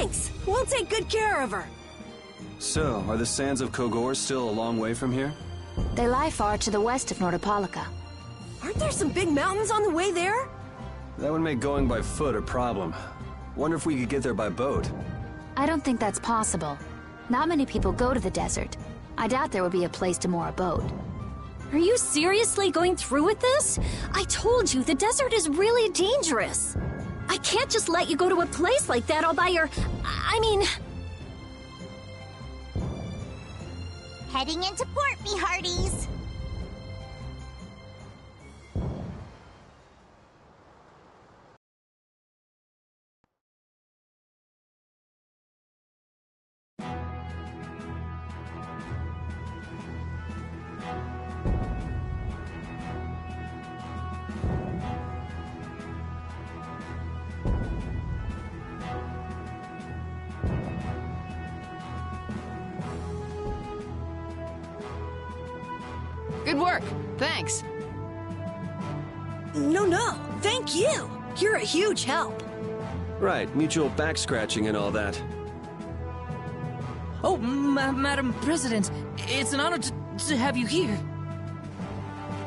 Thanks! We'll take good care of her. So, are the sands of Kogor still a long way from here? They lie far to the west of Nordopolica. Aren't there some big mountains on the way there? That would make going by foot a problem. Wonder if we could get there by boat. I don't think that's possible. Not many people go to the desert. I doubt there would be a place to moor a boat. Are you seriously going through with this? I told you, the desert is really dangerous. I can't just let you go to a place like that all by I mean... Heading into port, me hearties. Good work. Thanks. No. Thank you. You're a huge help. Right, mutual back scratching and all that. Oh, Madam President, it's an honor to have you here.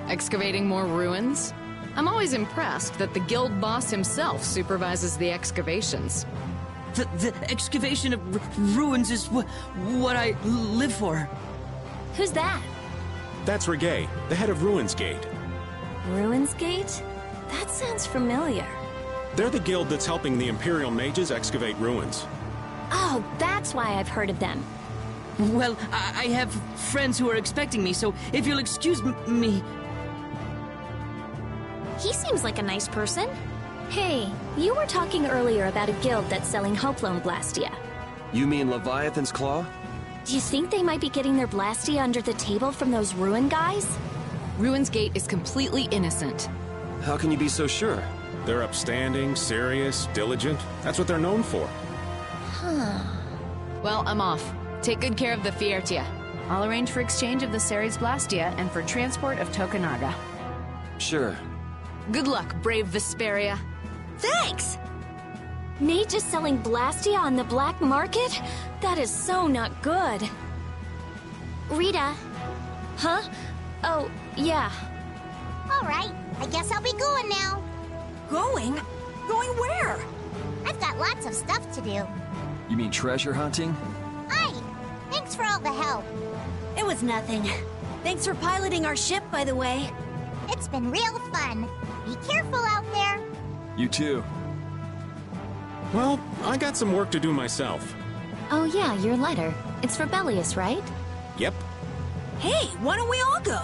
Excavating more ruins? I'm always impressed that the guild boss himself supervises the excavations. The excavation of ruins is what I live for. Who's that? That's Regay, the head of Ruins Gate. Ruins Gate? That sounds familiar. They're the guild that's helping the Imperial mages excavate ruins. Oh, that's why I've heard of them. Well, I have friends who are expecting me, so if you'll excuse me... He seems like a nice person. Hey, you were talking earlier about a guild that's selling Hoplone Blastia. You mean Leviathan's Claw? Do you think they might be getting their Blastia under the table from those ruin guys? Ruins Gate is completely innocent. How can you be so sure? They're upstanding, serious, diligent. That's what they're known for. Well, I'm off. Take good care of the Fiertia. I'll arrange for exchange of the Ceres Blastia and for transport of Tokunaga. Sure. Good luck, brave Vesperia. Thanks! Mages selling Blastia on the black market? That is so not good. Rita. Huh? Oh, yeah. All right, I guess I'll be going now. Going? Going where? I've got lots of stuff to do. You mean treasure hunting? Aye, thanks for all the help. It was nothing. Thanks for piloting our ship, by the way. It's been real fun. Be careful out there. You too. Well, I got some work to do myself. Oh yeah, your letter. It's for Bellius, right? Yep. Hey, why don't we all go?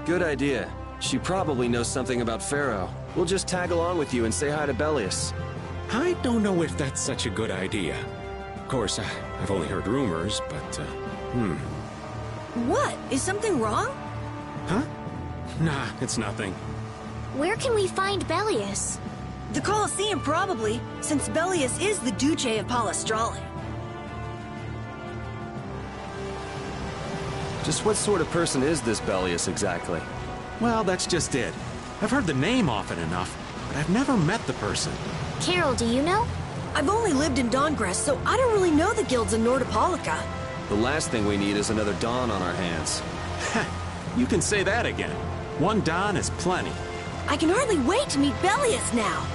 Good idea. She probably knows something about Pharaoh. We'll just tag along with you and say hi to Bellius. I don't know if that's such a good idea. Of course, I've only heard rumors, but, What? Is something wrong? Huh? Nah, it's nothing. Where can we find Bellius? The Colosseum, probably, since Bellius is the Duce of Palestrale. Just what sort of person is this Bellius exactly? Well, that's just it. I've heard the name often enough, but I've never met the person. Carol, do you know? I've only lived in Dawngress, so I don't really know the guilds in Nordopolica. The last thing we need is another Dawn on our hands. You can say that again. One Don is plenty. I can hardly wait to meet Bellius now.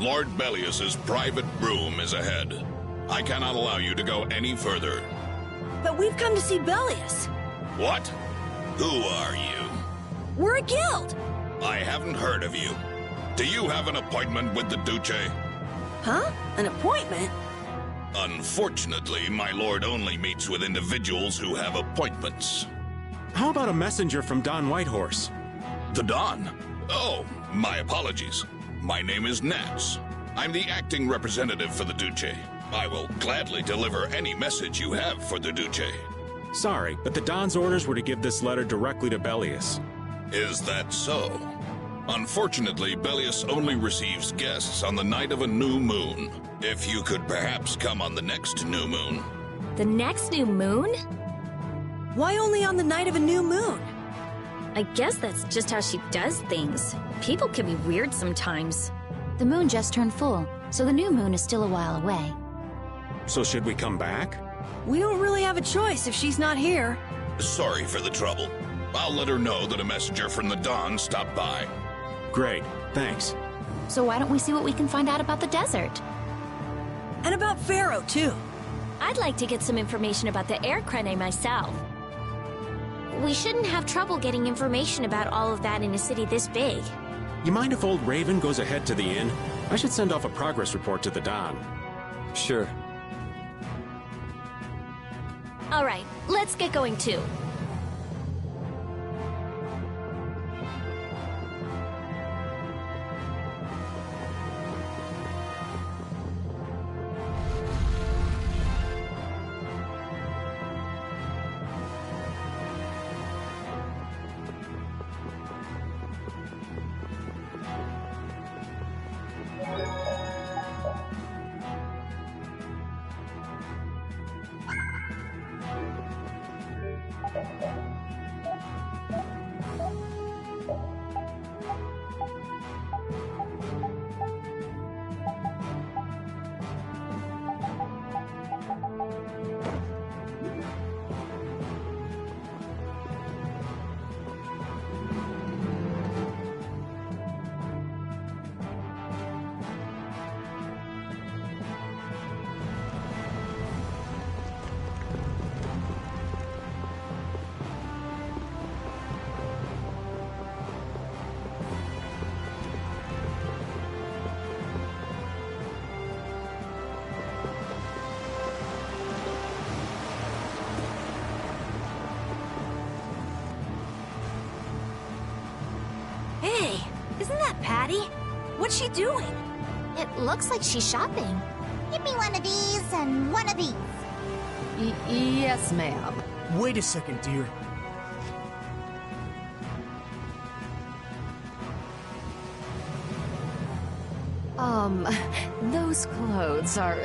Lord Bellius's private room is ahead. I cannot allow you to go any further. But we've come to see Bellius. What? Who are you? We're a guild. I haven't heard of you. Do you have an appointment with the Duce? Huh? An appointment? Unfortunately, my lord only meets with individuals who have appointments. How about a messenger from Don Whitehorse? The Don? Oh, my apologies. My name is Nats. I'm the acting representative for the Duce. I will gladly deliver any message you have for the Duce. Sorry, but the Don's orders were to give this letter directly to Bellius. Is that so? Unfortunately, Bellius only receives guests on the night of a new moon. If you could perhaps come on the next new moon. The next new moon? Why only on the night of a new moon? I guess that's just how she does things. People can be weird sometimes. The moon just turned full, so the new moon is still a while away. So should we come back? We don't really have a choice if she's not here. Sorry for the trouble. I'll let her know that a messenger from the Don stopped by. Great, thanks. So why don't we see what we can find out about the desert? And about Pharaoh, too. I'd like to get some information about the air crane myself. We shouldn't have trouble getting information about all of that in a city this big. You mind if old Raven goes ahead to the inn? I should send off a progress report to the Don. Sure. All right, let's get going too. Hey, isn't that Patty? What's she doing? It looks like she's shopping. Give me one of these and one of these. Yes, ma'am. Wait a second, dear. Those clothes are,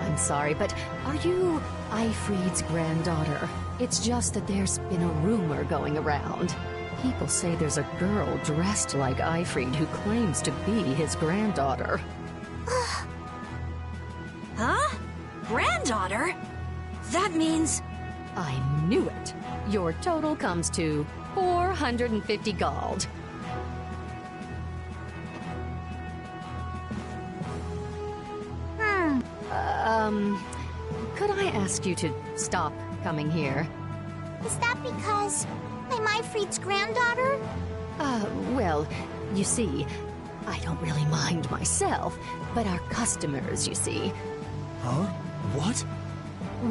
I'm sorry, but are you Ifried's granddaughter? It's just that there's been a rumor going around. People say there's a girl dressed like Ifried who claims to be his granddaughter. Huh? Granddaughter? That means... I knew it. Your total comes to 450 gold. Could I ask you to stop coming here? Is that because I'm Ifrit's granddaughter? Well, you see, I don't really mind myself, but our customers, you see. Huh? What?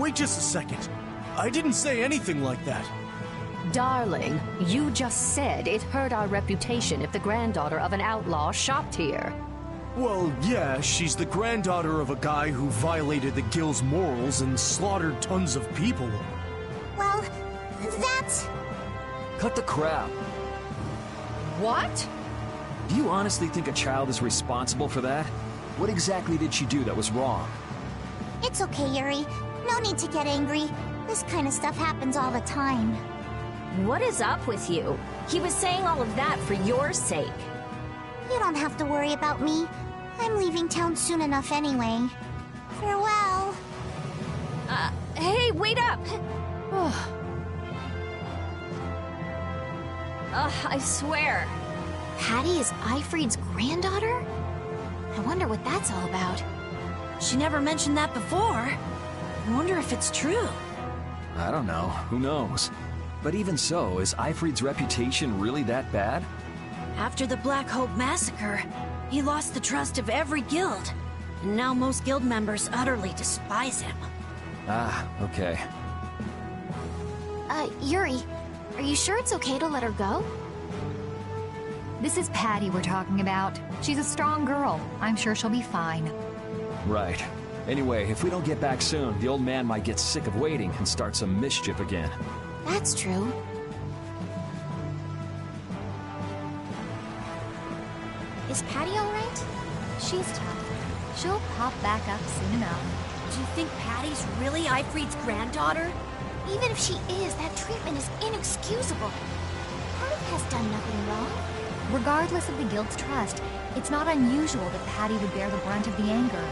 Wait just a second. I didn't say anything like that. Darling, you just said it hurt our reputation if the granddaughter of an outlaw shopped here. Well, yeah, she's the granddaughter of a guy who violated the guild's morals and slaughtered tons of people. Well, that's... Cut the crap. What? Do you honestly think a child is responsible for that? What exactly did she do that was wrong? It's okay, Yuri. No need to get angry. This kind of stuff happens all the time. What is up with you? He was saying all of that for your sake. You don't have to worry about me. I'm leaving town soon enough anyway. Farewell. Hey, wait up! I swear. Patty is Ifrit's granddaughter? I wonder what that's all about. She never mentioned that before. I wonder if it's true. I don't know. Who knows? But even so, is Ifrit's reputation really that bad? After the Black Hope massacre, he lost the trust of every guild. And now most guild members utterly despise him. Ah, okay. Yuri, are you sure it's okay to let her go? This is Patty we're talking about. She's a strong girl. I'm sure she'll be fine. Right. Anyway, if we don't get back soon, the old man might get sick of waiting and start some mischief again. That's true. Is Patty alright? She's tough. She'll pop back up soon enough. Do you think Patty's really Ifrit's granddaughter? Even if she is, that treatment is inexcusable. Patty has done nothing wrong. Regardless of the guild's trust, it's not unusual that Patty would bear the brunt of the anger.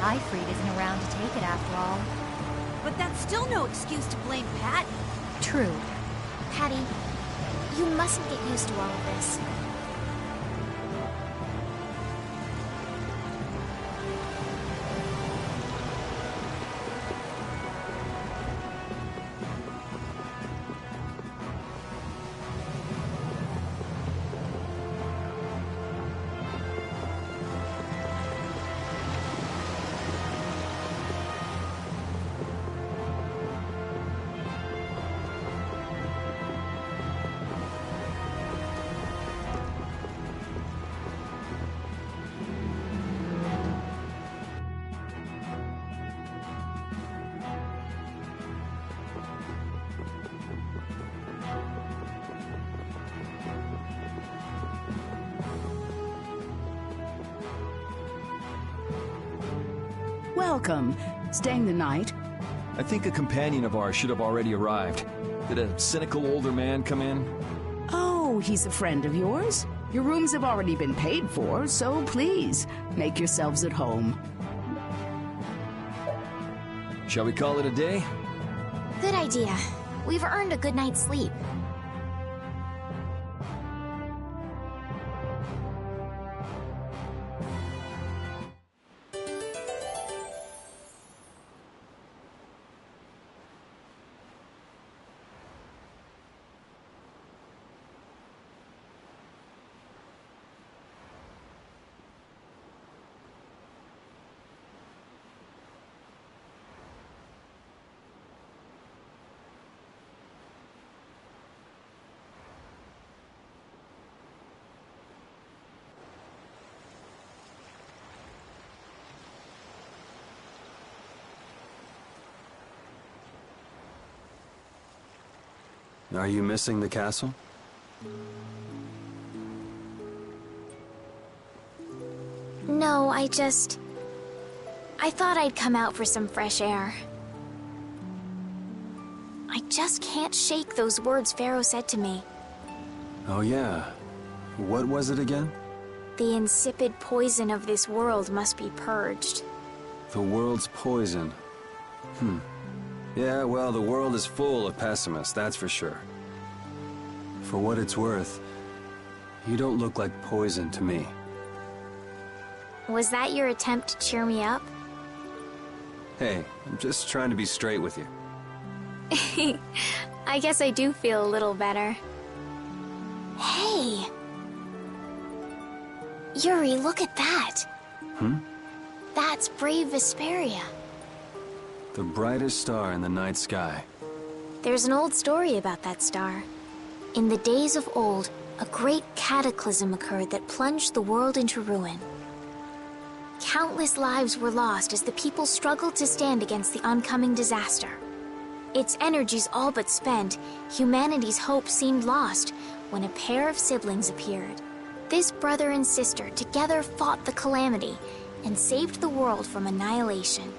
Ifrit isn't around to take it after all. But that's still no excuse to blame Patty. True. Patty, you mustn't get used to all of this. Welcome. Staying the night? I think a companion of ours should have already arrived. Did a cynical older man come in? Oh, he's a friend of yours? Your rooms have already been paid for, so please, make yourselves at home. Shall we call it a day? Good idea. We've earned a good night's sleep. Are you missing the castle? No, I thought I'd come out for some fresh air. I just can't shake those words Pharaoh said to me. Oh yeah. What was it again? The insipid poison of this world must be purged. The world's poison. Yeah, well, the world is full of pessimists, that's for sure. For what it's worth, you don't look like poison to me. Was that your attempt to cheer me up? Hey, I'm just trying to be straight with you. I guess I do feel a little better. Hey! Yuri, look at that! That's brave Vesperia. The brightest star in the night sky. There's an old story about that star. In the days of old, a great cataclysm occurred that plunged the world into ruin. Countless lives were lost as the people struggled to stand against the oncoming disaster. Its energies all but spent, humanity's hope seemed lost when a pair of siblings appeared. This brother and sister together fought the calamity and saved the world from annihilation.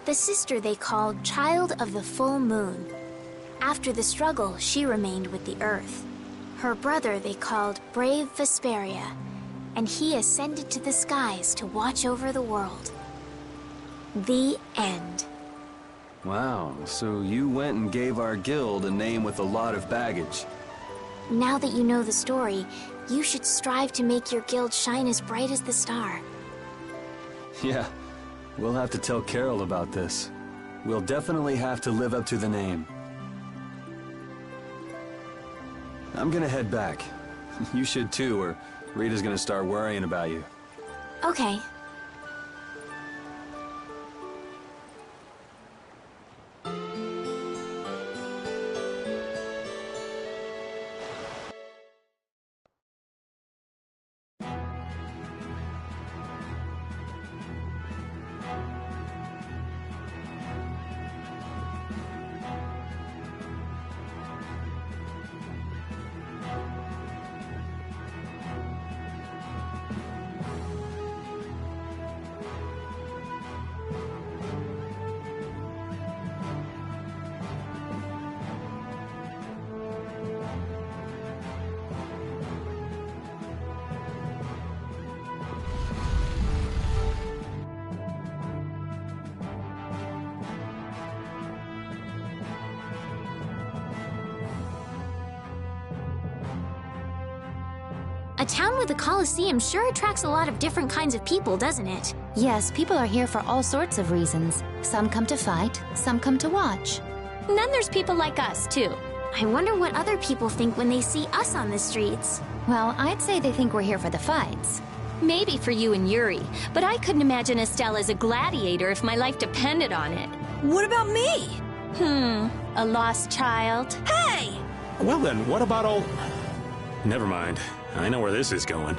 The sister they called Child of the Full Moon. After the struggle, she remained with the Earth. Her brother they called Brave Vesperia, and he ascended to the skies to watch over the world. The end. Wow, so you went and gave our guild a name with a lot of baggage. Now that you know the story, you should strive to make your guild shine as bright as the star. Yeah, we'll have to tell Carol about this. We'll definitely have to live up to the name. I'm gonna head back. You should too, or Rita's gonna start worrying about you. Okay. A town with a coliseum sure attracts a lot of different kinds of people, doesn't it? Yes, people are here for all sorts of reasons. Some come to fight, some come to watch. And then there's people like us, too. I wonder what other people think when they see us on the streets. Well, I'd say they think we're here for the fights. Maybe for you and Yuri, but I couldn't imagine Estelle as a gladiator if my life depended on it. What about me? A lost child? Hey! Well then, what about all... Never mind. I know where this is going.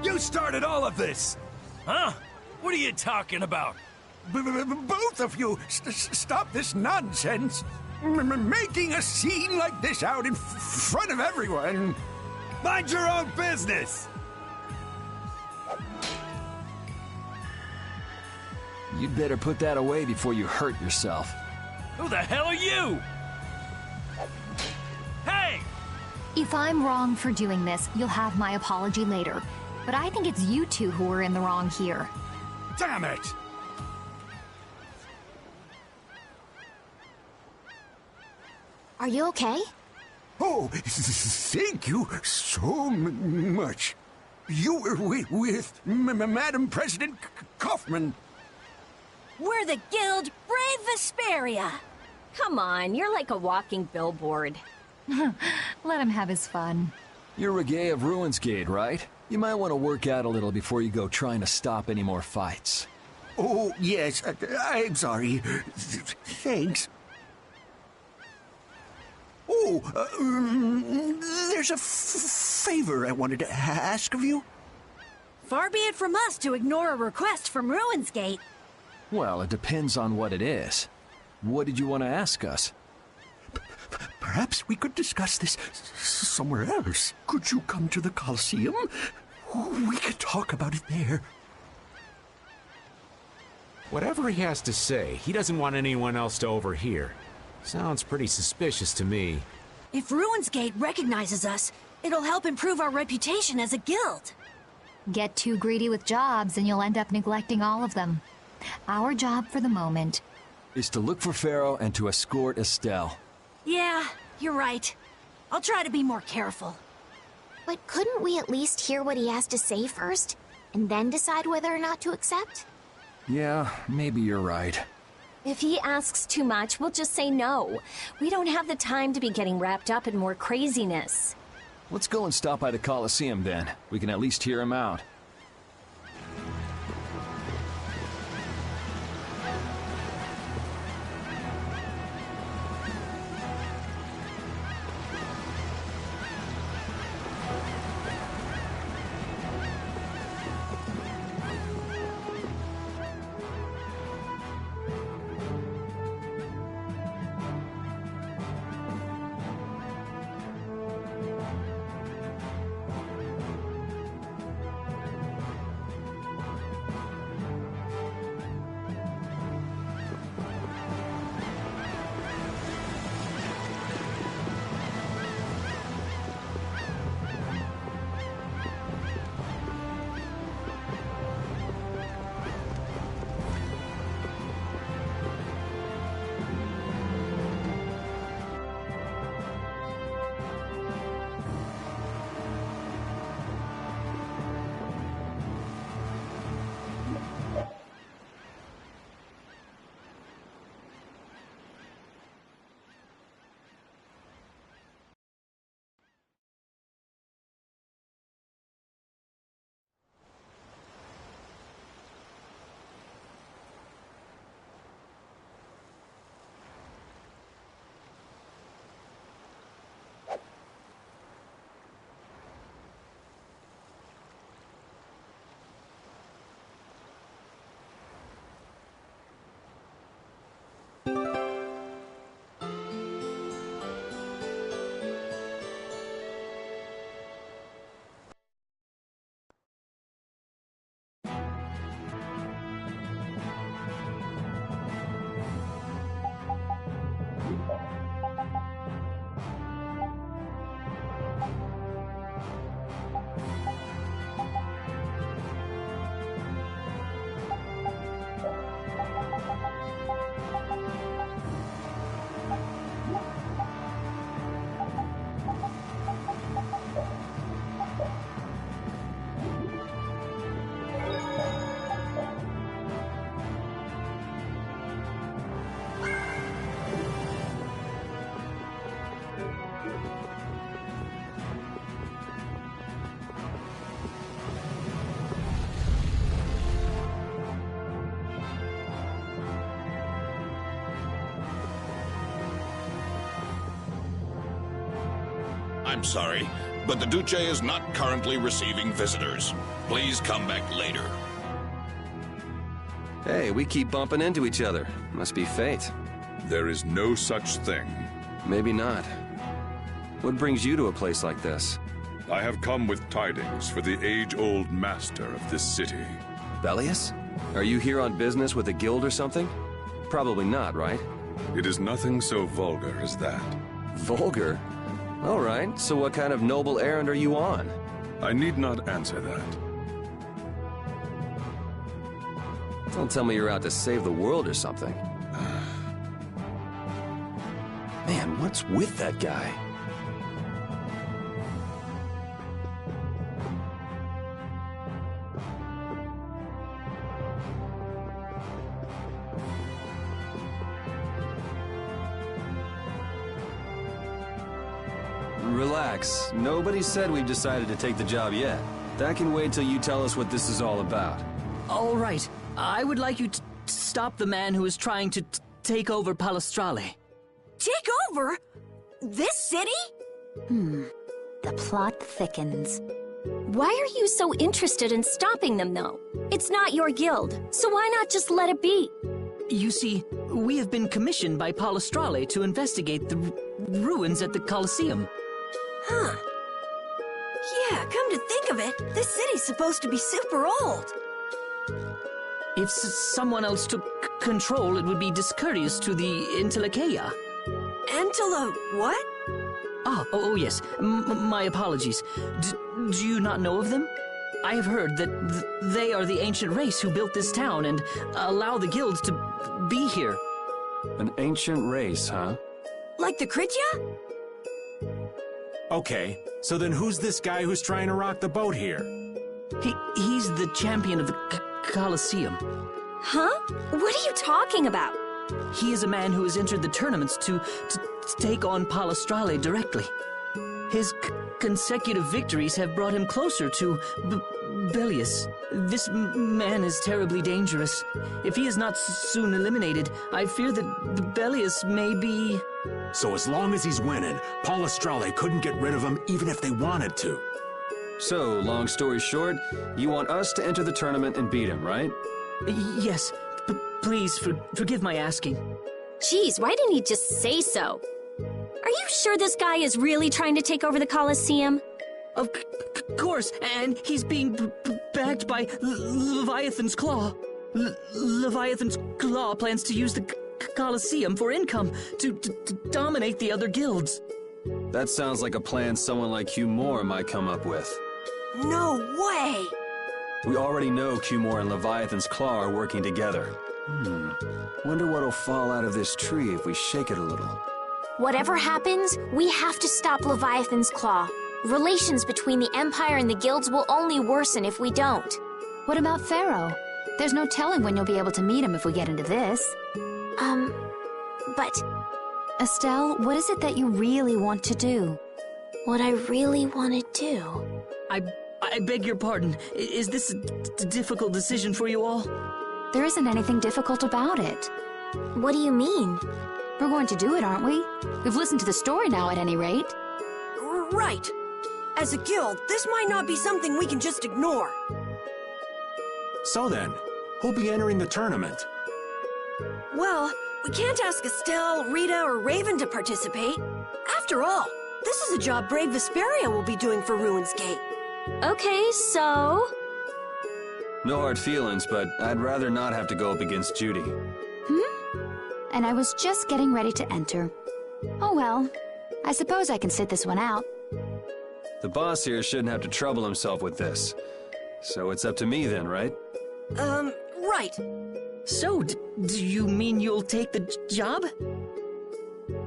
You started all of this! Huh? What are you talking about? Both of you, stop this nonsense! Making a scene like this out in front of everyone! Mind your own business! You'd better put that away before you hurt yourself. Who the hell are you? Hey! If I'm wrong for doing this, you'll have my apology later. But I think it's you two who are in the wrong here. Damn it! Are you okay? Oh, thank you so much. You were with Madam President Kaufman. We're the guild Brave Vesperia. Come on, you're like a walking billboard. Let him have his fun. You're Reggae of Ruinsgate, right? You might want to work out a little before you go trying to stop any more fights. Oh, yes, I'm sorry. Thanks. Oh, there's a favor I wanted to ask of you. Far be it from us to ignore a request from Ruinsgate. Well, it depends on what it is. What did you want to ask us? Perhaps we could discuss this somewhere else. Could you come to the Colosseum? We could talk about it there. Whatever he has to say, he doesn't want anyone else to overhear. Sounds pretty suspicious to me. If Ruinsgate recognizes us, it'll help improve our reputation as a guild. Get too greedy with jobs and you'll end up neglecting all of them. Our job for the moment is to look for Pharaoh and to escort Estelle. Yeah, you're right. I'll try to be more careful. But couldn't we at least hear what he has to say first, and then decide whether or not to accept? Yeah, maybe you're right. If he asks too much, we'll just say no. We don't have the time to be getting wrapped up in more craziness. Let's go and stop by the Colosseum then. We can at least hear him out. I'm sorry, but the Duce is not currently receiving visitors. Please come back later. Hey, we keep bumping into each other. Must be fate. There is no such thing. Maybe not. What brings you to a place like this? I have come with tidings for the age-old master of this city. Bellius? Are you here on business with a guild or something? Probably not, right? It is nothing so vulgar as that. Vulgar? All right, so what kind of noble errand are you on? I need not answer that. Don't tell me you're out to save the world or something. Man, what's with that guy? Relax. Nobody said we've decided to take the job yet. That can wait till you tell us what this is all about. All right. I would like you to stop the man who is trying to take over Palestrale. Take over? This city? The plot thickens. Why are you so interested in stopping them, though? It's not your guild, so why not just let it be? You see, we have been commissioned by Palestrale to investigate the ruins at the Colosseum. Huh. Yeah, come to think of it, this city's supposed to be super old. If someone else took control, it would be discourteous to the Intellikeia. What? Oh yes. My apologies. Do you not know of them? I have heard that they are the ancient race who built this town and allow the guilds to be here. An ancient race, huh? Like the Kritya? Okay, so then who's this guy who's trying to rock the boat here? He's the champion of the Colosseum. Huh? What are you talking about? He is a man who has entered the tournaments to take on Palestrale directly. His consecutive victories have brought him closer to Belius. This man is terribly dangerous. If he is not soon eliminated, I fear that Belius may be... So as long as he's winning, Palestrale couldn't get rid of him even if they wanted to. So, long story short, you want us to enter the tournament and beat him, right? Yes. Please, forgive my asking. Jeez, why didn't he just say so? Are you sure this guy is really trying to take over the Colosseum? Of course, and he's being backed by Leviathan's Claw. Leviathan's Claw plans to use the Colosseum for income to dominate the other guilds. That sounds like a plan someone like Hugh Moore might come up with. No way! We already know Hugh Moore and Leviathan's Claw are working together. Wonder what'll fall out of this tree if we shake it a little. Whatever happens, we have to stop Leviathan's Claw. Relations between the Empire and the guilds will only worsen if we don't. What about Pharaoh? There's no telling when you'll be able to meet him if we get into this. But... Estelle, what is it that you really want to do? What I really want to do... I beg your pardon. Is this a difficult decision for you all? There isn't anything difficult about it. What do you mean? We're going to do it, aren't we? We've listened to the story now, at any rate. Right. As a guild, this might not be something we can just ignore. So then, who'll be entering the tournament? Well, we can't ask Estelle, Rita, or Raven to participate. After all, this is a job brave Vesperia will be doing for Ruins Gate. Okay, so... No hard feelings, but I'd rather not have to go up against Judy. And I was just getting ready to enter. Oh well, I suppose I can sit this one out. The boss here shouldn't have to trouble himself with this. So it's up to me then, right? Right. So, do you mean you'll take the job?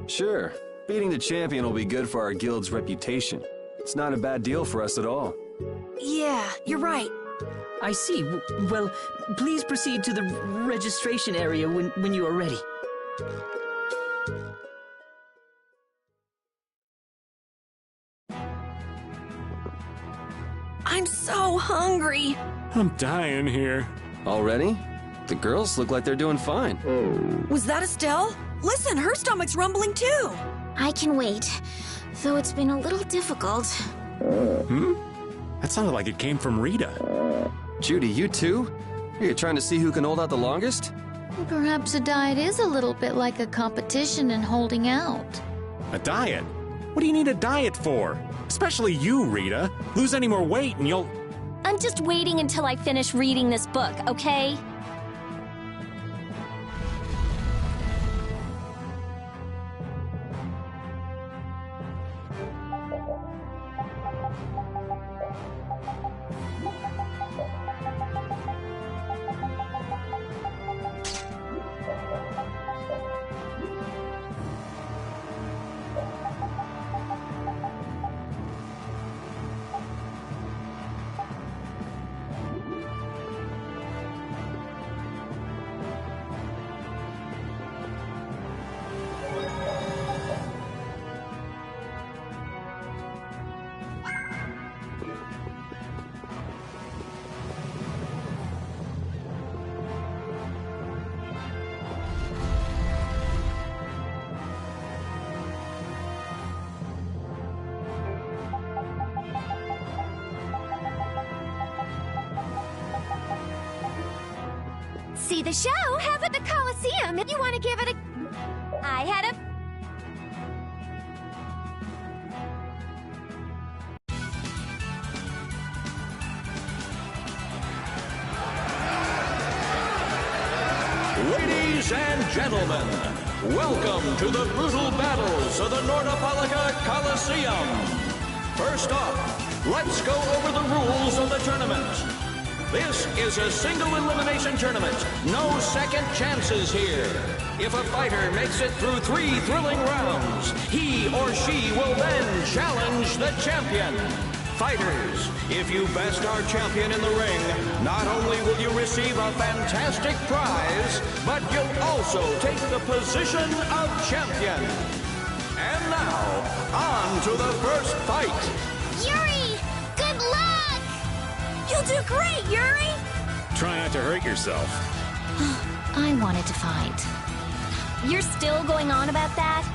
Sure. Beating the champion will be good for our guild's reputation. It's not a bad deal for us at all. Yeah, you're right. I see. Well, please proceed to the registration area when you are ready. I'm so hungry. I'm dying here. Already? The girls look like they're doing fine. Was that Estelle? Listen, her stomach's rumbling too. I can wait, though it's been a little difficult. That sounded like it came from Rita. Judy, you too? Are you trying to see who can hold out the longest? Perhaps a diet is a little bit like a competition in holding out. A diet? What do you need a diet for? Especially you, Rita. Lose any more weight and you'll... I'm just waiting until I finish reading this book, okay? See the show? Have at the Coliseum if you want to give it a... I had a... Ladies and gentlemen, welcome to the brutal battles of the Nordopolica Coliseum. First off, let's go over the rules of the tournament. This is a single elimination tournament. No second chances here. If a fighter makes it through 3 thrilling rounds, he or she will then challenge the champion. Fighters, if you best our champion in the ring, not only will you receive a fantastic prize, but you'll also take the position of champion. And now, on to the first fight. Yuri! Good luck! You'll do great, Yuri! Try not to hurt yourself. I wanted to fight. You're still going on about that?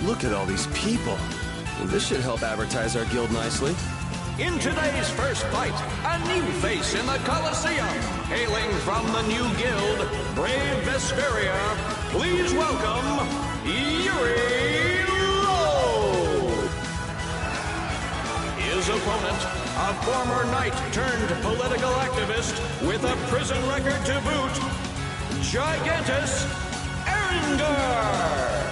Look at all these people. This should help advertise our guild nicely. In today's first fight, a new face in the Coliseum. Hailing from the new guild, Brave Vesperia, please welcome Yuri Lowe. His opponent, a former knight turned political activist with a prison record to boot, Gigantus Erengor.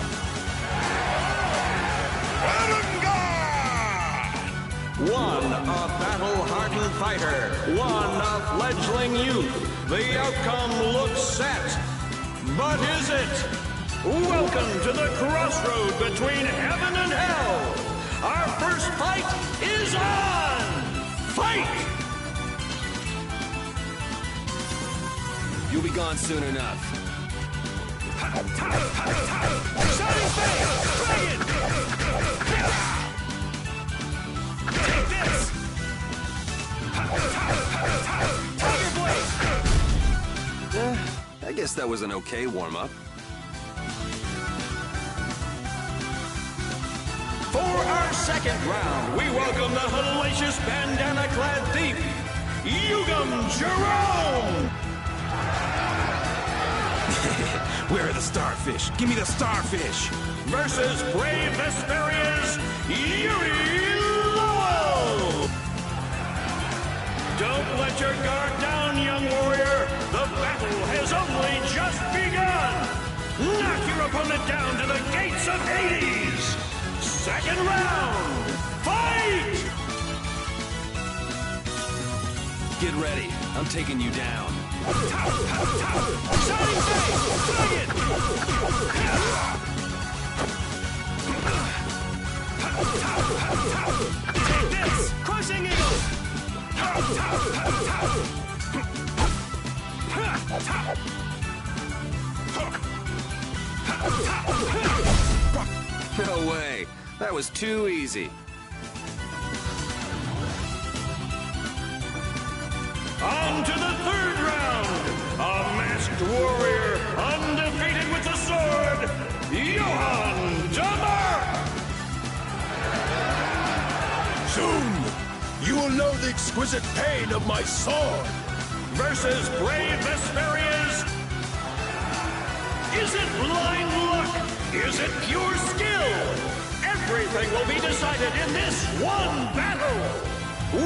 One, a battle-hardened fighter. One, a fledgling youth. The outcome looks set. But is it? Welcome to the crossroad between heaven and hell. Our first fight is on! Fight! You'll be gone soon enough. Shining Face! Dragon! Take this! Tiger Blade! I guess that was an okay warm-up. For our second round, we welcome the hellacious bandana-clad thief, Yugam Jerome! Where are the starfish? Give me the starfish! Versus Brave Vesperia's Yuri Lowe! Don't let your guard down, young warrior! The battle has only just begun! Knock your opponent down to the gates of Hades! Second round, fight! Get ready. I'm taking you down. Shining Face! Dragon! Take this! Crushing Eagle! No way. That was too easy. On to the third round. A masked warrior, undefeated with the sword, Johann Damar. Soon, you will know the exquisite pain of my sword. Versus Brave Vesperia's. Is it blind luck? Is it pure skill? Everything will be decided in this one battle.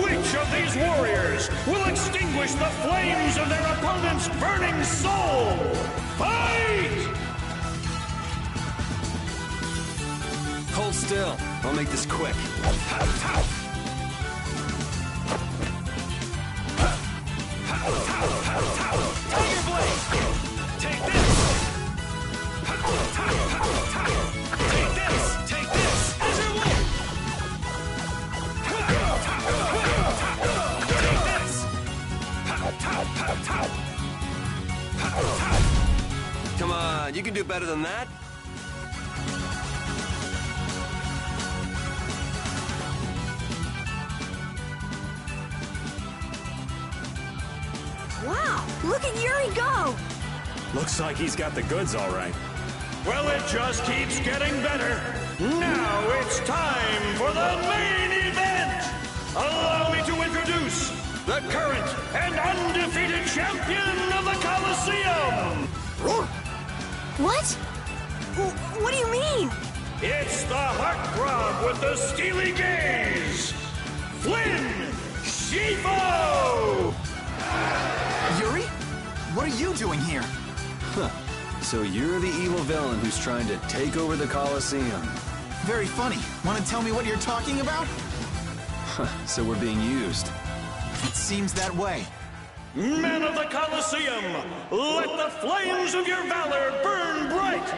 Which of these warriors will extinguish the flames of their opponent's burning soul? Fight! Hold still. I'll make this quick. Tiger Blade! Take this! Take this! Take this! Azure Wolf! Come on, you can do better than that. Wow, look at Yuri go! Looks like he's got the goods all right. Well, it just keeps getting better. Now it's time for the main event. Allow me to introduce the current and undefeated champion of the Coliseum! What? What do you mean? It's the heartthrob with the steely gaze! Flynn Shifo! Yuri? What are you doing here? Huh. So you're the evil villain who's trying to take over the Coliseum. Very funny. Want to tell me what you're talking about? So we're being used. It seems that way. Men of the Coliseum, let the flames of your valor burn bright!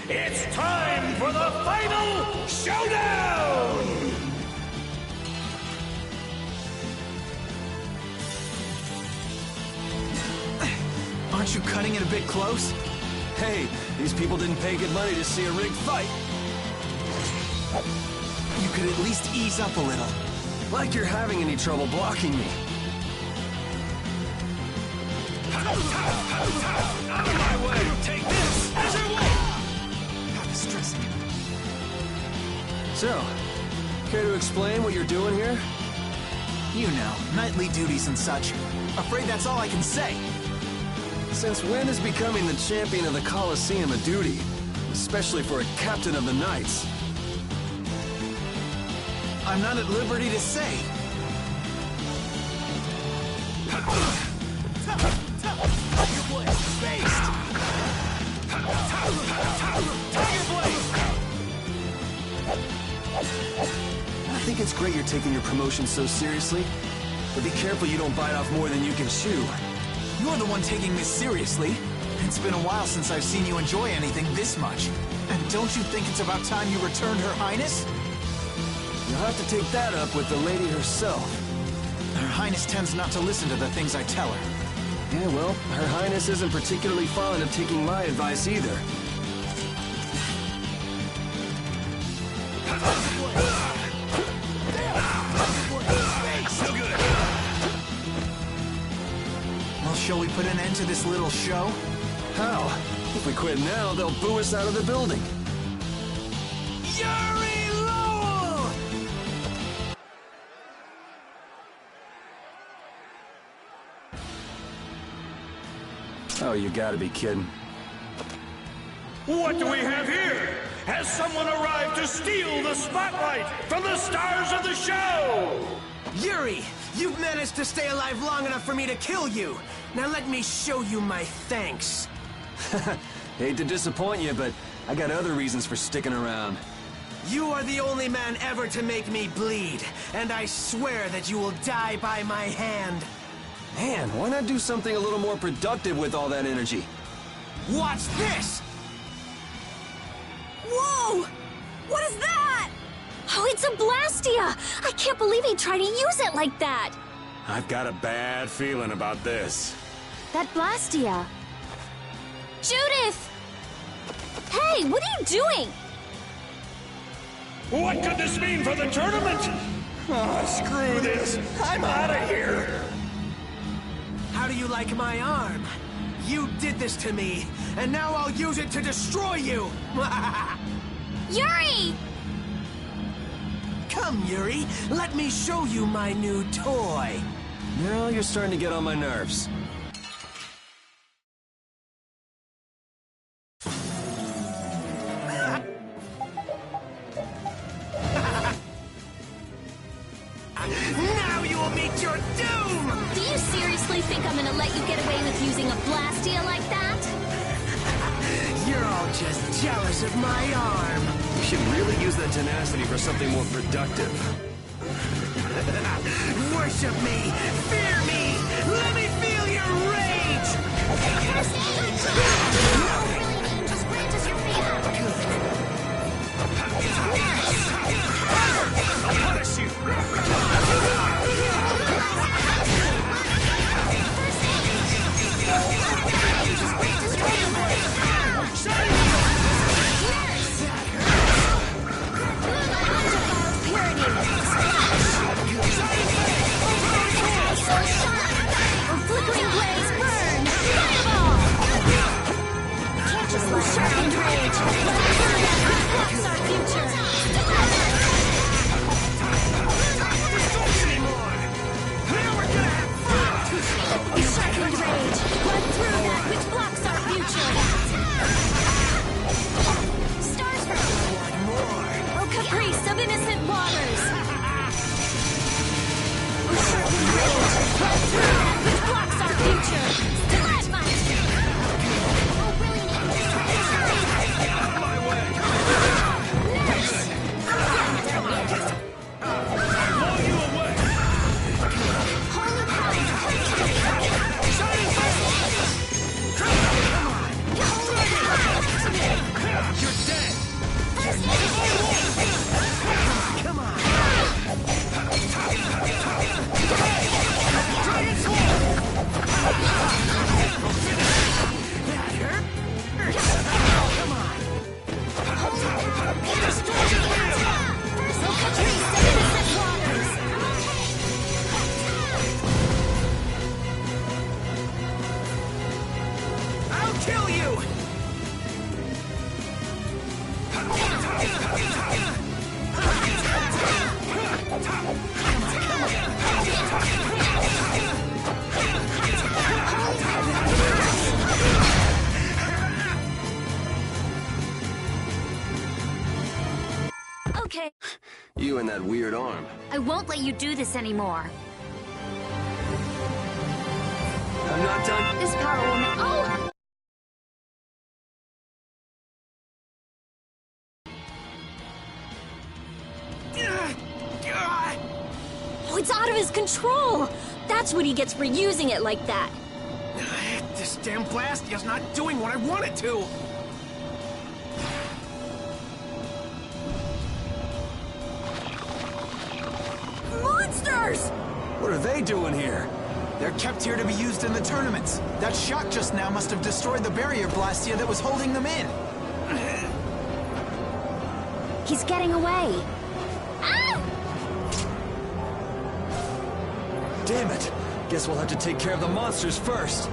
It's time for the final showdown! Aren't you cutting it a bit close? Hey, these people didn't pay good money to see a rigged fight. You could at least ease up a little. Like you're having any trouble blocking me. Out of my way! Take this! As your way! God, this is stressing me. So, care to explain what you're doing here? You know, nightly duties and such. Afraid that's all I can say. Since when is becoming the champion of the Coliseum a duty? Especially for a captain of the Knights. I'm not at liberty to say. I think it's great you're taking your promotion so seriously, but be careful you don't bite off more than you can chew. You're the one taking this seriously. It's been a while since I've seen you enjoy anything this much. And don't you think it's about time you returned Her Highness? You'll have to take that up with the lady herself. Her Highness tends not to listen to the things I tell her. Yeah, well, Her Highness isn't particularly fond of taking my advice either. So good. Well, shall we put an end to this little show? How? If we quit now, they'll boo us out of the building. Yuri Lowell! Oh, you gotta be kidding. What do we have here? Has someone arrived to steal the spotlight from the stars of the show? Yuri, you've managed to stay alive long enough for me to kill you. Now let me show you my thanks. Hate to disappoint you, but I got other reasons for sticking around. You are the only man ever to make me bleed, and I swear that you will die by my hand. Man, why not do something a little more productive with all that energy? Watch this! Whoa! What is that? Oh, it's a Blastia! I can't believe he tried to use it like that! I've got a bad feeling about this. That Blastia... Judith! Hey, what are you doing? What could this mean for the tournament? Oh, screw this. I'm out of here. How do you like my arm? You did this to me, and now I'll use it to destroy you! Yuri! Come, Yuri, let me show you my new toy. Now you're starting to get on my nerves. Now you will meet your doom! Do you seriously think I'm gonna let you get away with using a Blastia like that? You're all just jealous of my arm. You should really use that tenacity for something more productive. Worship me! Fear me! Let me feel your rage! Just grant us your favor. I'll punish you. Flickering blaze, burn! Fireball! Catch us with sharpened rage! What's our future? Now we're gonna have okay. You and that weird arm. I won't let you do this anymore. I'm not done. This power will oh! Oh, it's out of his control! That's what he gets for using it like that. This damn blast is not doing what I want it to! Monsters! What are they doing here? They're kept here to be used in the tournaments. That shot just now must have destroyed the barrier blastia that was holding them in. He's getting away. Damn it! Guess we'll have to take care of the monsters first.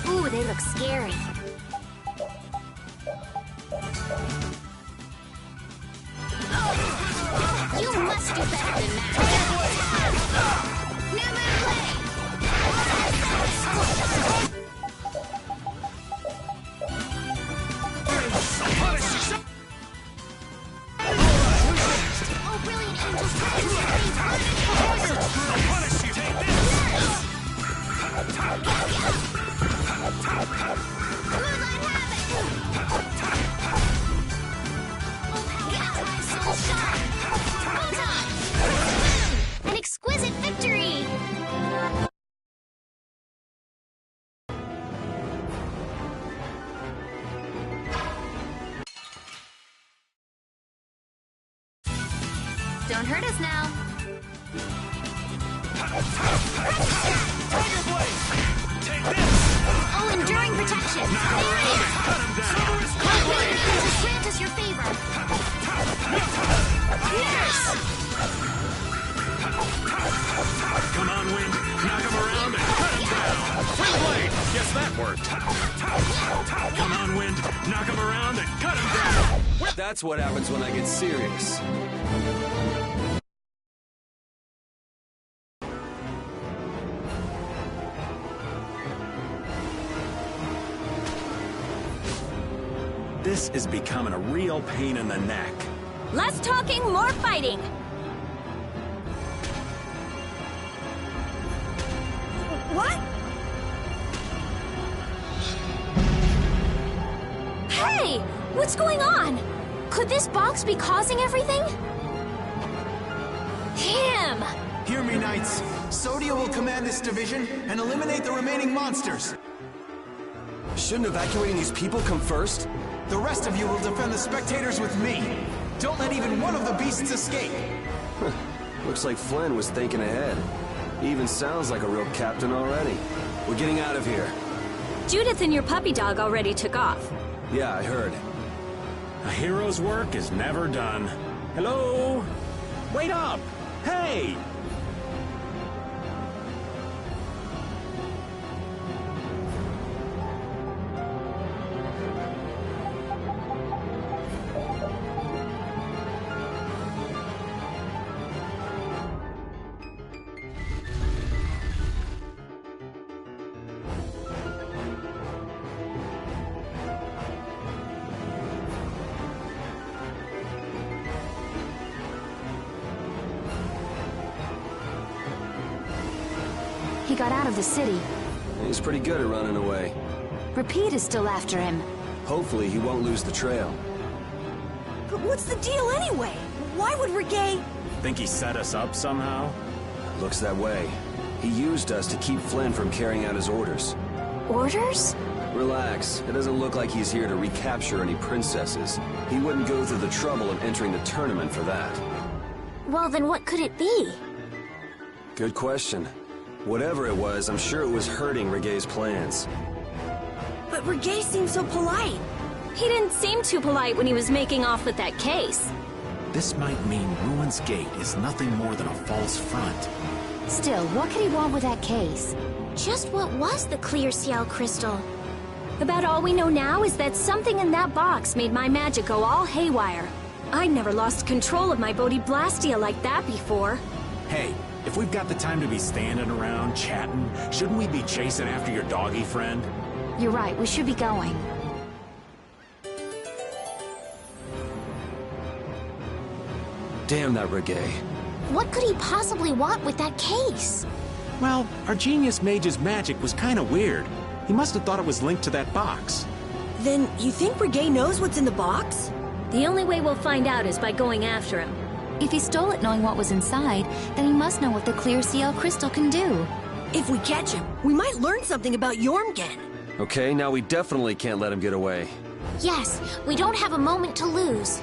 Ooh, they look scary. You must do better than that. Now oh, brilliant angels, punish you! Take this! An exquisite victory! Don't hurt us now. Tiger Blade! Take this! Oh, enduring protection! There it is! Grant us your favor! Yes! Come on, Wind. Knock him around and cut him down. Wind Blade! Yes, that worked. Come on, Wind. Knock him around and cut him down. That's what happens when I get serious. This is becoming a real pain in the neck. Less talking, more fighting. What? Hey! What's going on? Could this box be causing everything? Him! Hear me, Knights. Sodia will command this division and eliminate the remaining monsters. Shouldn't evacuating these people come first? The rest of you will defend the spectators with me. Don't let even one of the beasts escape. Looks like Flynn was thinking ahead. He even sounds like a real captain already. We're getting out of here. Judith and your puppy dog already took off. Yeah, I heard. A hero's work is never done. Hello? Wait up! Hey! He got out of the city. He's pretty good at running away. Repeat is still after him. Hopefully he won't lose the trail. But what's the deal anyway? Why would Reggae... Think he set us up somehow? Looks that way. He used us to keep Flynn from carrying out his orders. Orders? Relax. It doesn't look like he's here to recapture any princesses. He wouldn't go through the trouble of entering the tournament for that. Well, then what could it be? Good question. Whatever it was, I'm sure it was hurting Reggae's plans. But Reggae seems so polite. He didn't seem too polite when he was making off with that case. This might mean Ruin's Gate is nothing more than a false front. Still, what could he want with that case? Just what was the clear Ciel crystal? About all we know now is that something in that box made my magic go all haywire. I'd never lost control of my Bodhi Blastia like that before. Hey, if we've got the time to be standing around, chatting, shouldn't we be chasing after your doggy friend? You're right, we should be going. Damn that Reggae. What could he possibly want with that case? Well, our genius mage's magic was kind of weird. He must have thought it was linked to that box. Then you think Reggae knows what's in the box? The only way we'll find out is by going after him. If he stole it knowing what was inside, then he must know what the clear Ciel crystal can do. If we catch him, we might learn something about Jormungand. Okay, now we definitely can't let him get away. Yes, we don't have a moment to lose.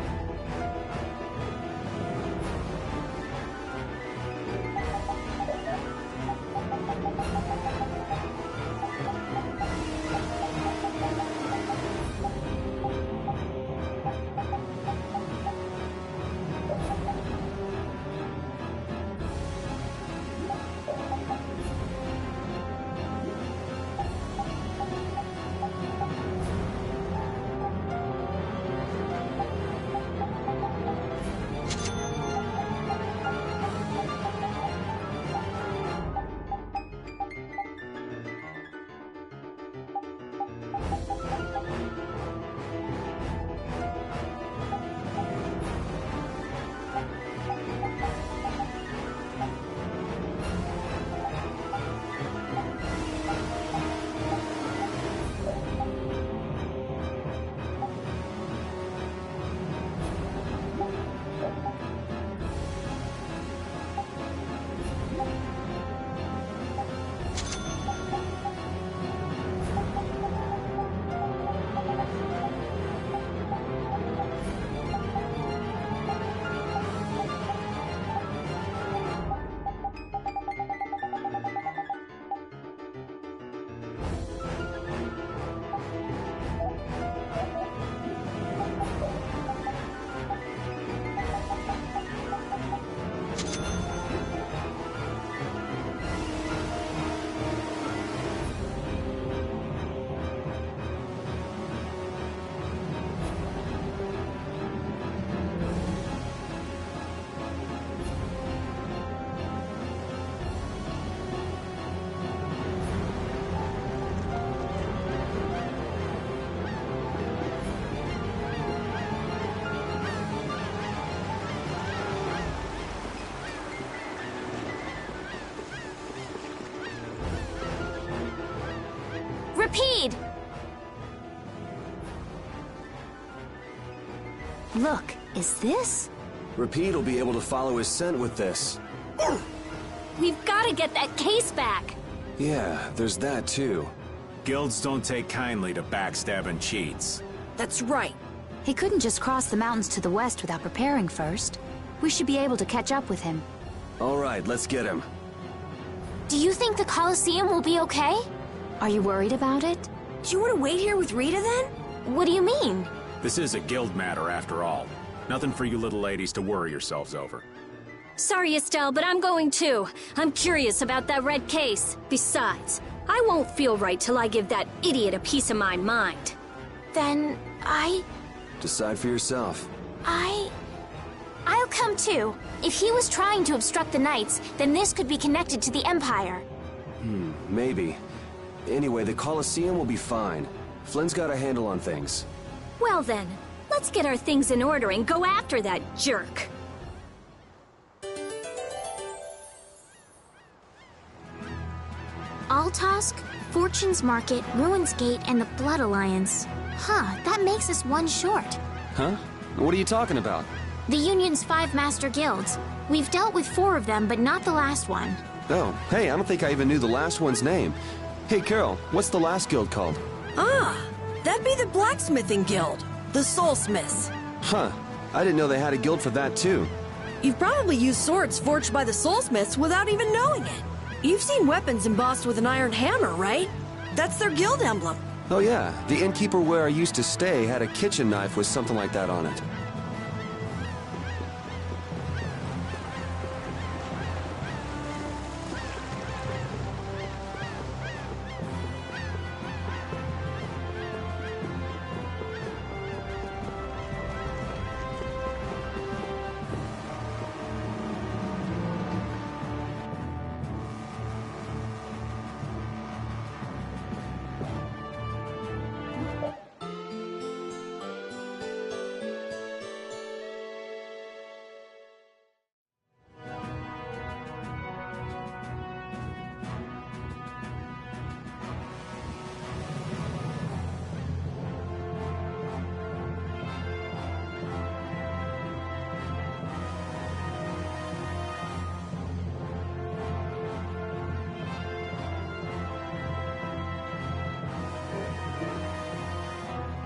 Repeat! Look, is this? Repeat will be able to follow his scent with this. We've got to get that case back. Yeah, there's that too. Guilds don't take kindly to backstabbing cheats. That's right. He couldn't just cross the mountains to the west without preparing first. We should be able to catch up with him. All right, let's get him. Do you think the Colosseum will be okay? Are you worried about it? Do you want to wait here with Rita then? What do you mean? This is a guild matter after all. Nothing for you little ladies to worry yourselves over. Sorry, Estelle, but I'm going too. I'm curious about that red case. Besides, I won't feel right till I give that idiot a piece of my mind. Then Decide for yourself. I'll come too. If he was trying to obstruct the Knights, then this could be connected to the Empire. Maybe. Anyway, the Colosseum will be fine. Flynn's got a handle on things. Well then, let's get our things in order and go after that jerk. Altosk, Fortune's Market, Ruin's Gate, and the Blood Alliance. Huh, that makes us one short. Huh? What are you talking about? The Union's 5 master guilds. We've dealt with 4 of them, but not the last one. Oh, hey, I don't think I even knew the last one's name. Hey, Carol, what's the last guild called? Ah, that'd be the Blacksmithing Guild. The Soulsmiths. Huh, I didn't know they had a guild for that, too. You've probably used swords forged by the Soulsmiths without even knowing it. You've seen weapons embossed with an iron hammer, right? That's their guild emblem. Oh yeah, the innkeeper where I used to stay had a kitchen knife with something like that on it.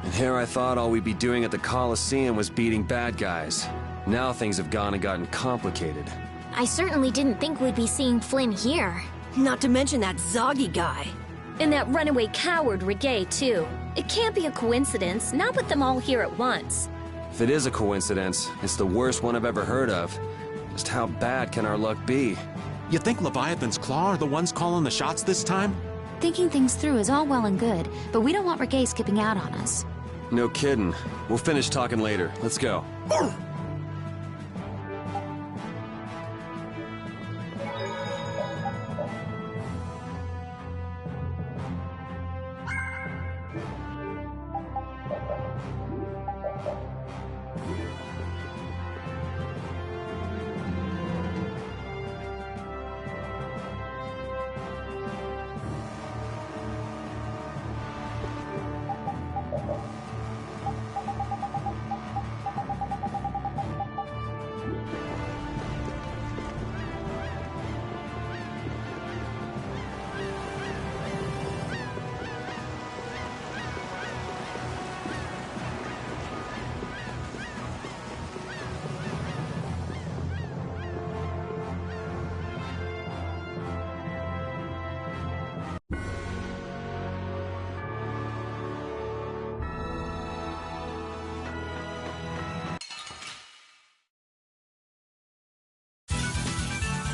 And here I thought all we'd be doing at the Colosseum was beating bad guys. Now things have gone and gotten complicated. I certainly didn't think we'd be seeing Flynn here. Not to mention that Zoggy guy. And that runaway coward, Regay, too. It can't be a coincidence, not with them all here at once. If it is a coincidence, it's the worst one I've ever heard of. Just how bad can our luck be? You think Leviathan's Claw are the ones calling the shots this time? Thinking things through is all well and good, but we don't want Regay skipping out on us. No kidding. We'll finish talking later. Let's go.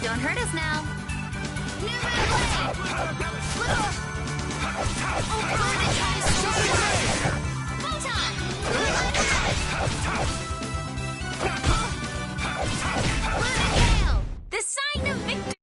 Don't hurt us now. The sign of victory.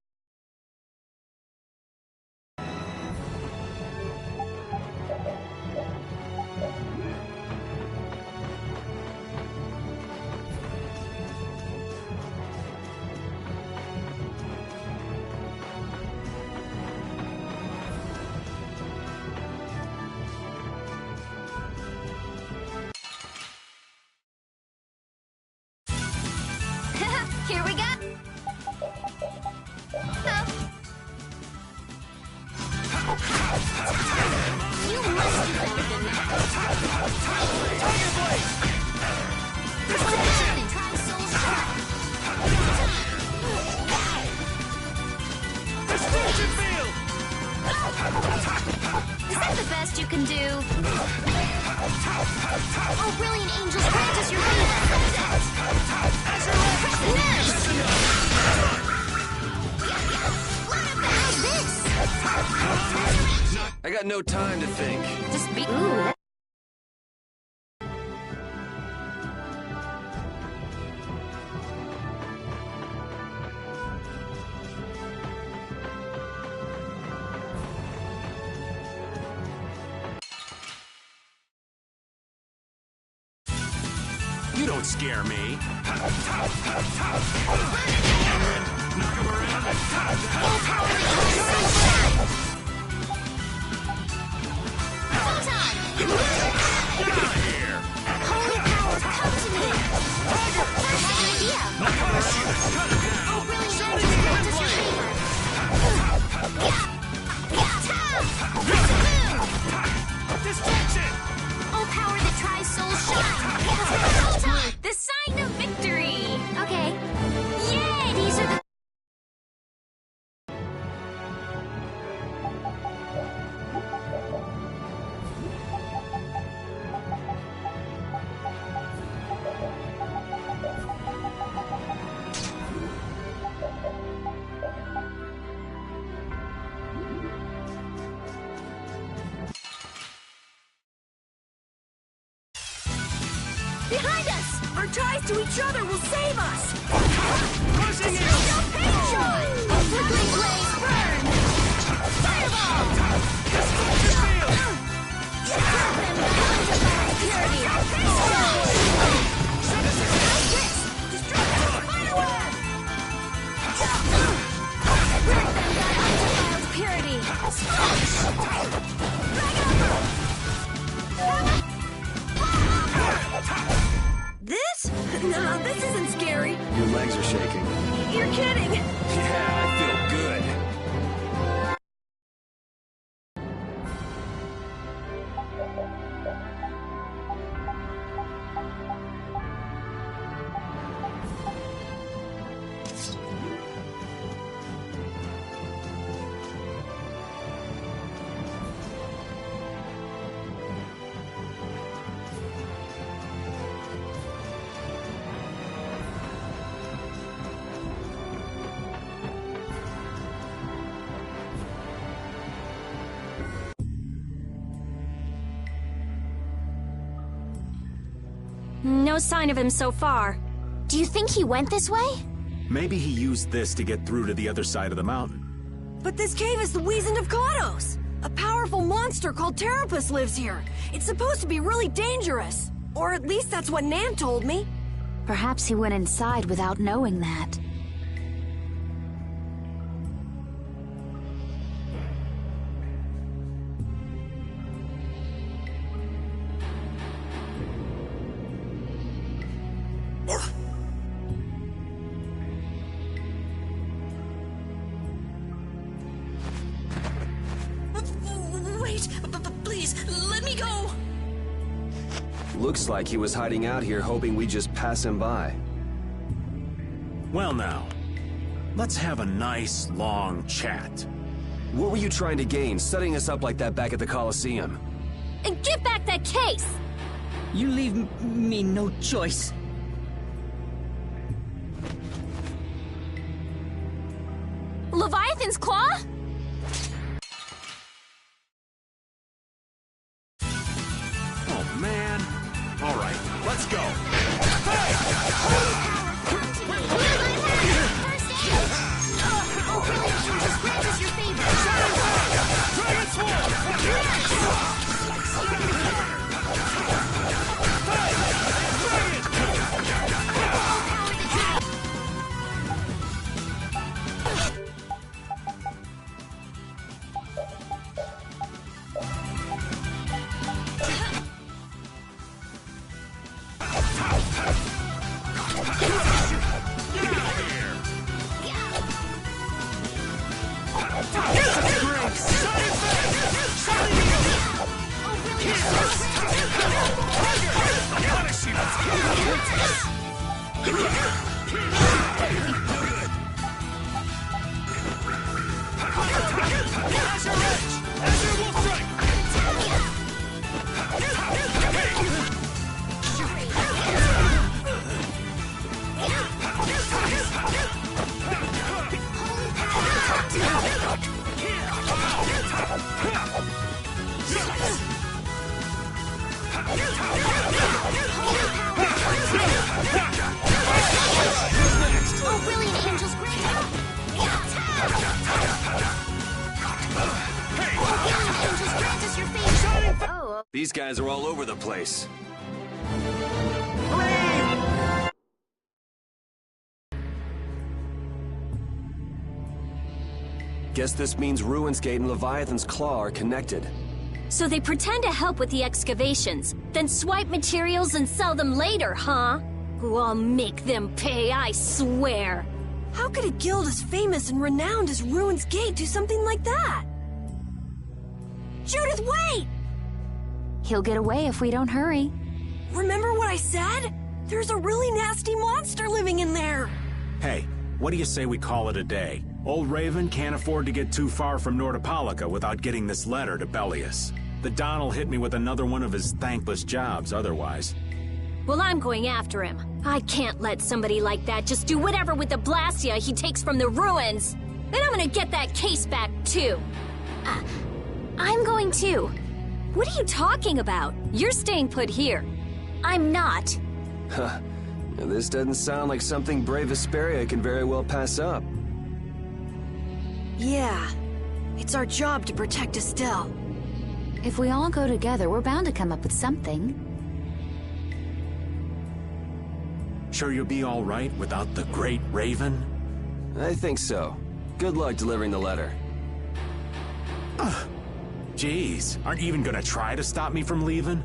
Here we go. You must be better than that. Tiger Blade! And try Soul Strike. Destruction Field! Is that the best you can do? Oh, brilliant angels, grant us your favor. I got no time to think. Just be. You don't scare me. Knock him around. Holy powers, come to me! Tiger! Behind us! Our ties to each other will save us! Pushing it! Paint shot! Flickering blaze burn! Fireball! Destruction field! Serpent quantify purity! Destruction spiderweb! Break them by undefiled purity! Splash! This? No, this isn't scary. Your legs are shaking. You're kidding. Yeah, I feel good. No sign of him so far. Do you think he went this way? Maybe he used this to get through to the other side of the mountain. But this cave is the Wizened of Kados. A powerful monster called Terrapus lives here. It's supposed to be really dangerous. Or at least that's what Nan told me. Perhaps he went inside without knowing that. Wait, please, let me go! Looks like he was hiding out here hoping we'd just pass him by. Well now, let's have a nice, long chat. What were you trying to gain, setting us up like that back at the Coliseum? And give back that case! You leave me no choice. Leviathan's claw? Oh man. All right, let's go. These guys are all over the place. Guess this means Ruins Gate and Leviathan's Claw are connected. So they pretend to help with the excavations, then swipe materials and sell them later, huh? Oh, I'll make them pay, I swear. How could a guild as famous and renowned as Ruins Gate do something like that? Judith, wait! He'll get away if we don't hurry. Remember what I said? There's a really nasty monster living in there. Hey, what do you say we call it a day? Old Raven can't afford to get too far from Nordopolica without getting this letter to Bellius. The Don'll hit me with another one of his thankless jobs otherwise. Well, I'm going after him. I can't let somebody like that just do whatever with the Blastia he takes from the ruins. And I'm gonna get that case back, too. I'm going too. What are you talking about? You're staying put here. I'm not. Huh. This doesn't sound like something brave Vesperia can very well pass up. Yeah. It's our job to protect Estelle. If we all go together, we're bound to come up with something. Sure you'll be all right without the Great Raven? I think so. Good luck delivering the letter. Jeez, aren't you even gonna try to stop me from leaving?